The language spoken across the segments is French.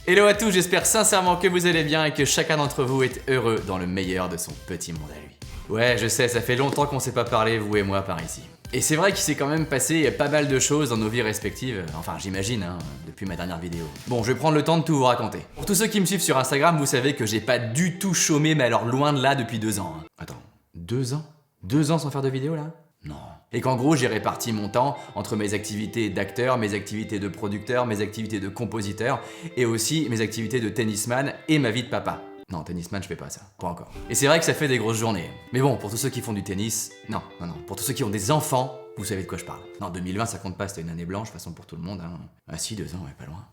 Hello à tous, j'espère sincèrement que vous allez bien et que chacun d'entre vous est heureux dans le meilleur de son petit monde à lui. Ouais, je sais, ça fait longtemps qu'on s'est pas parlé, vous et moi, par ici. Et c'est vrai qu'il s'est quand même passé pas mal de choses dans nos vies respectives, enfin j'imagine, hein, depuis ma dernière vidéo. Bon, je vais prendre le temps de tout vous raconter. Pour tous ceux qui me suivent sur Instagram, vous savez que j'ai pas du tout chômé, mais alors loin de là depuis 2 ans. Hein. Attends, 2 ans 2 ans sans faire de vidéo là? Non. Et qu'en gros, j'ai réparti mon temps entre mes activités d'acteur, mes activités de producteur, mes activités de compositeur, et aussi mes activités de tennisman et ma vie de papa. Non, tennisman, je fais pas ça. Pas encore. Et c'est vrai que ça fait des grosses journées. Mais bon, pour tous ceux qui font du tennis, non. Pour tous ceux qui ont des enfants, vous savez de quoi je parle. Non, 2020, ça compte pas, c'était une année blanche, de toute façon pour tout le monde. Hein. Ah si, 2 ans, ouais, pas loin.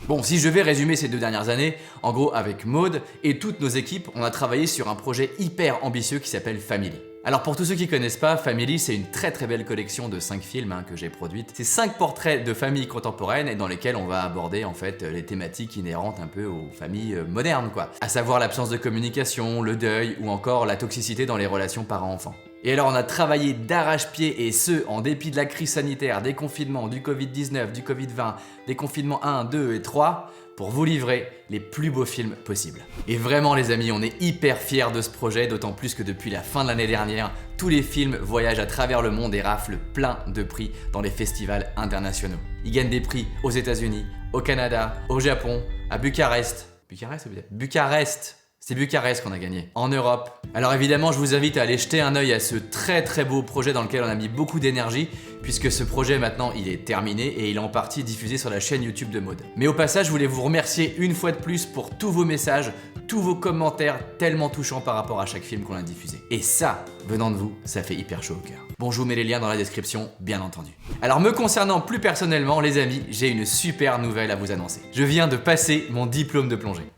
Bon, si je vais résumer ces 2 dernières années, en gros, avec Maud et toutes nos équipes, on a travaillé sur un projet hyper ambitieux qui s'appelle Family. Alors pour tous ceux qui connaissent pas, Family, c'est une très belle collection de 5 films que j'ai produites. C'est 5 portraits de familles contemporaines et dans lesquels on va aborder en fait les thématiques inhérentes un peu aux familles modernes quoi. À savoir l'absence de communication, le deuil ou encore la toxicité dans les relations parents-enfants. Et alors on a travaillé d'arrache-pied et ce, en dépit de la crise sanitaire, des confinements, du Covid-19, du Covid-20, des confinements 1, 2 et 3, pour vous livrer les plus beaux films possibles. Et vraiment les amis, on est hyper fiers de ce projet, d'autant plus que depuis la fin de l'année dernière, tous les films voyagent à travers le monde et raflent plein de prix dans les festivals internationaux. Ils gagnent des prix aux États-Unis, au Canada, au Japon, à Bucarest. Bucarest. C'est Bucarest qu'on a gagné, en Europe. Alors évidemment, je vous invite à aller jeter un œil à ce très beau projet dans lequel on a mis beaucoup d'énergie, puisque ce projet maintenant il est terminé et il est en partie diffusé sur la chaîne YouTube de Maud. Mais au passage, je voulais vous remercier une fois de plus pour tous vos messages, tous vos commentaires tellement touchants par rapport à chaque film qu'on a diffusé. Et ça, venant de vous, ça fait hyper chaud au cœur. Bon, je vous mets les liens dans la description, bien entendu. Alors me concernant plus personnellement, les amis, j'ai une super nouvelle à vous annoncer. Je viens de passer mon diplôme de plongée.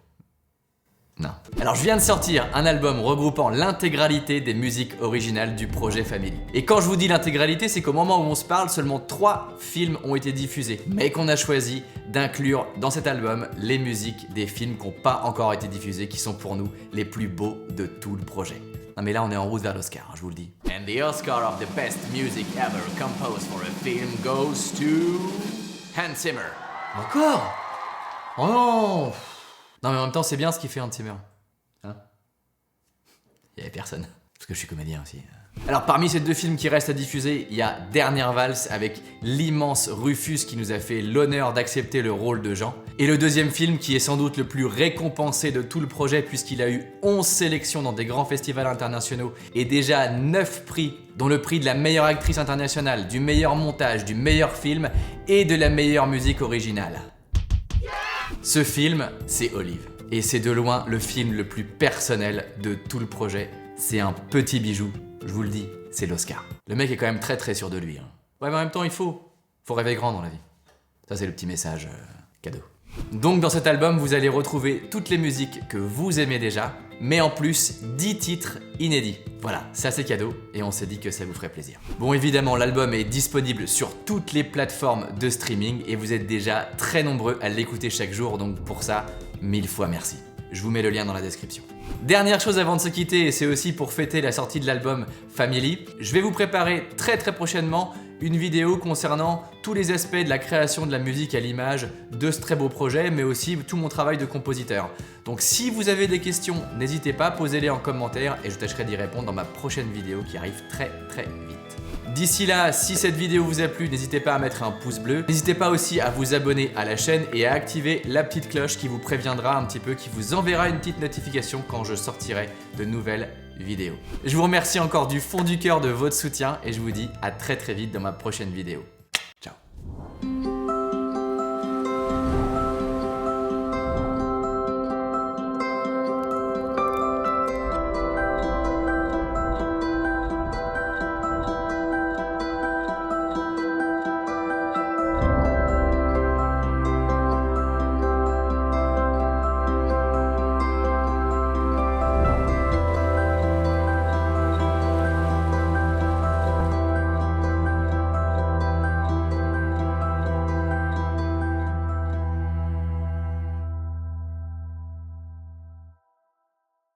Non. Alors je viens de sortir un album regroupant l'intégralité des musiques originales du projet Family. Et quand je vous dis l'intégralité, c'est qu'au moment où on se parle, seulement 3 films ont été diffusés. Mais qu'on a choisi d'inclure dans cet album les musiques des films qui n'ont pas encore été diffusés, qui sont pour nous les plus beaux de tout le projet. Non mais là on est en route vers l'Oscar, je vous le dis. And the Oscar of the best music ever composed for a film goes to Hans Zimmer. Encore? Oh non! Non mais en même temps c'est bien ce qu'il fait Hans Zimmer. Hein? Il y avait personne. Parce que je suis comédien aussi. Alors parmi ces 2 films qui restent à diffuser, il y a Dernière valse avec l'immense Rufus qui nous a fait l'honneur d'accepter le rôle de Jean. Et le 2e film qui est sans doute le plus récompensé de tout le projet puisqu'il a eu 11 sélections dans des grands festivals internationaux et déjà 9 prix, dont le prix de la meilleure actrice internationale, du meilleur montage, du meilleur film et de la meilleure musique originale. Ce film, c'est Olive. Et c'est de loin le film le plus personnel de tout le projet. C'est un petit bijou, je vous le dis, c'est l'Oscar. Le mec est quand même très sûr de lui. Hein. Ouais, mais en même temps, il faut rêver grand dans la vie. Ça, c'est le petit message cadeau. Donc dans cet album, vous allez retrouver toutes les musiques que vous aimez déjà, mais en plus 10 titres inédits. Voilà, ça c'est cadeau et on s'est dit que ça vous ferait plaisir. Bon évidemment, l'album est disponible sur toutes les plateformes de streaming et vous êtes déjà très nombreux à l'écouter chaque jour, donc pour ça, 1000 fois merci. Je vous mets le lien dans la description. Dernière chose avant de se quitter, et c'est aussi pour fêter la sortie de l'album Family, je vais vous préparer très prochainement une vidéo concernant tous les aspects de la création de la musique à l'image de ce très beau projet, mais aussi tout mon travail de compositeur. Donc si vous avez des questions, n'hésitez pas, posez-les en commentaire et je tâcherai d'y répondre dans ma prochaine vidéo qui arrive très vite. D'ici là, si cette vidéo vous a plu, n'hésitez pas à mettre un pouce bleu. N'hésitez pas aussi à vous abonner à la chaîne et à activer la petite cloche qui vous préviendra un petit peu, qui vous enverra une petite notification quand je sortirai de nouvelles vidéos. Je vous remercie encore du fond du cœur de votre soutien et je vous dis à très vite dans ma prochaine vidéo.